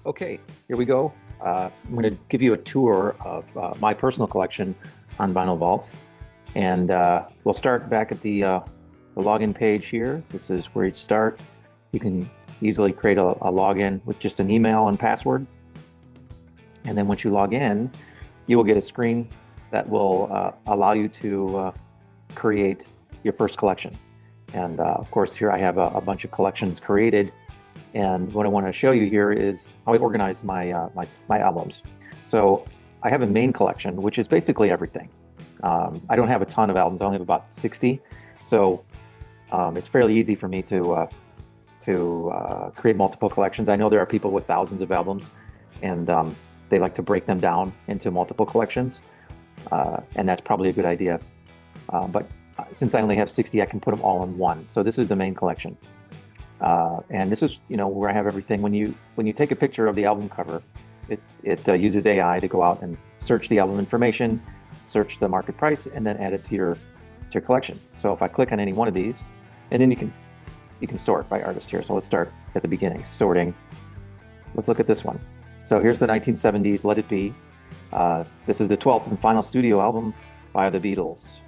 Okay, here we go. I'm going to give you a tour of my personal collection on Vinyl Vault. And we'll start back at the login page here. This is where you'd start. You can easily create a login with just an email and password. And then once you log in, you will get a screen that will allow you to create your first collection. And of course, here I have a bunch of collections created. And what I want to show you here is how I organize my albums. So I have a main collection, which is basically everything. I don't have a ton of albums. I only have about 60. So it's fairly easy for me to create multiple collections. I know there are people with thousands of albums, and they like to break them down into multiple collections. And that's probably a good idea. But since I only have 60, I can put them all in one. So this is the main collection. And this is, where I have everything. When you take a picture of the album cover, it uses AI to go out and search the album information, search the market price, and then add it to your collection. So if I click on any one of these, and then you can sort by artist here. So let's start at the beginning, sorting. Let's look at this one. So here's the 1970s, Let It Be. This is the 12th and final studio album by the Beatles.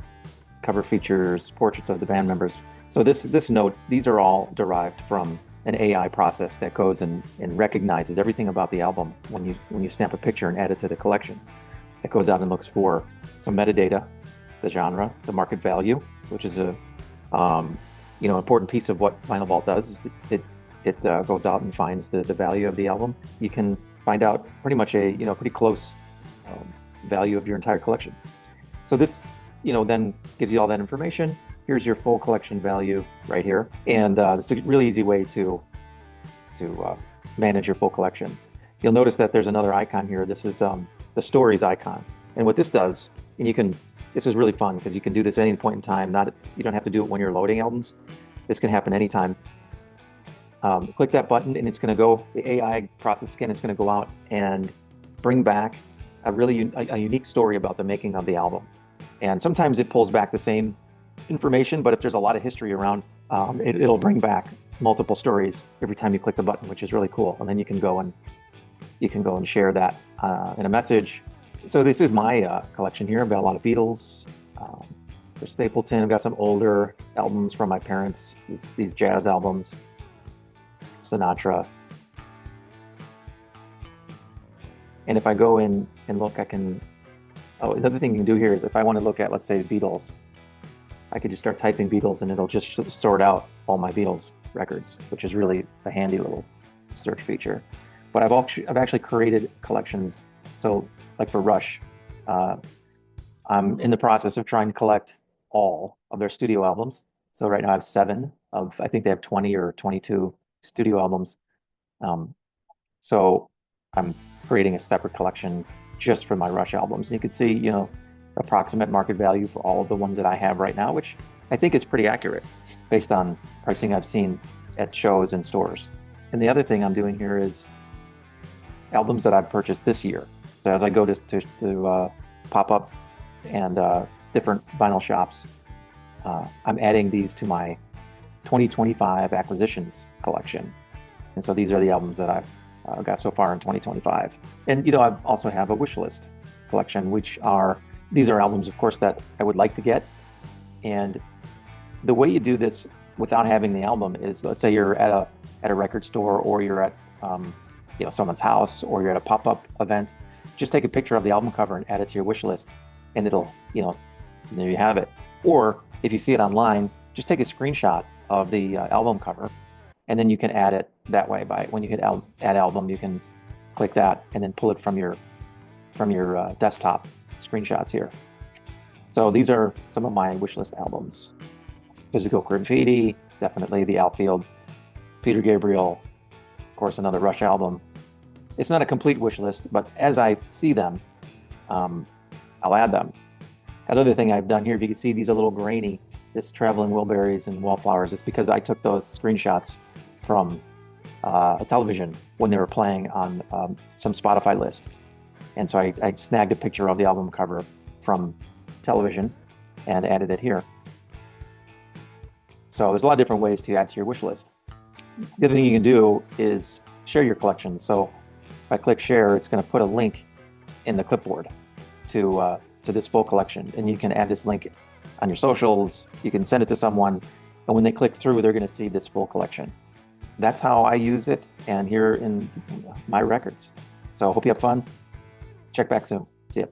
Cover features portraits of the band members. So this note, these are all derived from an AI process that goes and recognizes everything about the album when you snap a picture and add it to the collection. It goes out and looks for some metadata, the genre, the market value, which is a important piece of what Vinyl Vault does. Is it goes out and finds the value of the album. You can find out pretty much a pretty close value of your entire collection. So this then gives you all that information. Here's your full collection value right here. And it's a really easy way to manage your full collection. You'll notice that there's another icon here. This is the stories icon. And what this does, this is really fun because you can do this at any point in time. You don't have to do it when you're loading albums. This can happen anytime. Click that button and it's going to go, the AI process again, it's going to go out and bring back a unique story about the making of the album. And sometimes it pulls back the same information, but if there's a lot of history around, it'll bring back multiple stories every time you click the button, which is really cool. And then you can go and share that in a message. So this is my collection here. I've got a lot of Beatles, for Stapleton. I've got some older albums from my parents, these jazz albums, Sinatra. And if I go in and look, another thing you can do here is if I want to look at, let's say, the Beatles, I could just start typing Beatles and it'll just sort out all my Beatles records, which is really a handy little search feature. But I've actually created collections. So like for Rush, I'm in the process of trying to collect all of their studio albums. So right now I have 7 of, I think they have 20 or 22 studio albums. So I'm creating a separate collection just for my Rush albums. And you can see, approximate market value for all of the ones that I have right now, which I think is pretty accurate based on pricing I've seen at shows and stores. And the other thing I'm doing here is albums that I've purchased this year. So as I go to pop up and different vinyl shops, I'm adding these to my 2025 acquisitions collection. And so these are the albums that I've got so far in 2025. And I also have a wish list collection, these are albums, of course, that I would like to get. And the way you do this without having the album is, let's say you're at a record store, or you're at someone's house, or you're at a pop-up event. Just take a picture of the album cover and add it to your wish list, and it'll, there you have it. Or if you see it online, just take a screenshot of the album cover, and then you can add it that way. When you hit add album, you can click that and then pull it from your desktop screenshots here. So these are some of my wish list albums. Physical Graffiti, definitely the Outfield, Peter Gabriel, of course, another Rush album. It's not a complete wish list, but as I see them, I'll add them. Another thing I've done here, if you can see, these are a little grainy. This Traveling Wilburys and Wallflowers. It's because I took those screenshots from a television when they were playing on some Spotify list. And so I snagged a picture of the album cover from television and added it here. So there's a lot of different ways to add to your wish list. The other thing you can do is share your collection. So If I click share, it's going to put a link in the clipboard to this full collection, and you can add this link on your socials. You can send it to someone, and when they click through, they're going to see this full collection. That's how I use it, and here in my records. So I hope you have fun. Check back soon. See ya.